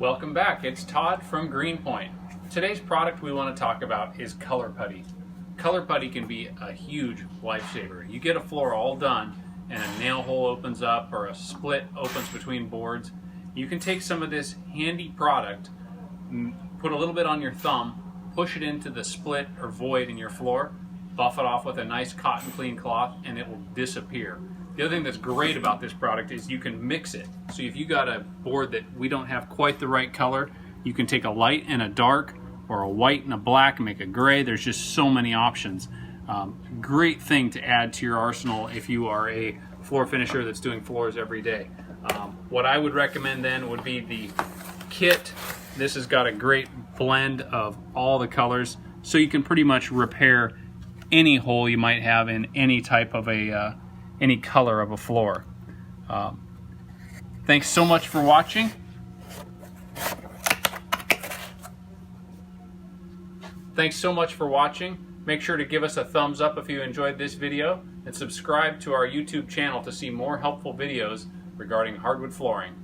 Welcome back, it's Todd from Greenpointe. Today's product we want to talk about is Color Putty. Color Putty can be a huge lifesaver. You get a floor all done and a nail hole opens up or a split opens between boards. You can take some of this handy product, put a little bit on your thumb, push it into the split or void in your floor, buff it off with a nice cotton clean cloth, and it will disappear. The other thing that's great about this product is you can mix it. So if you got a board that we don't have quite the right color, you can take a light and a dark, or a white and a black and make a gray. There's just so many options. Great thing to add to your arsenal if you are a floor finisher that's doing floors every day. What I would recommend then would be the kit. This has got a great blend of all the colors, so you can pretty much repair any hole you might have in any type of any color of a floor. Thanks so much for watching. Thanks so much for watching. Make sure to give us a thumbs up if you enjoyed this video, and subscribe to our YouTube channel to see more helpful videos regarding hardwood flooring.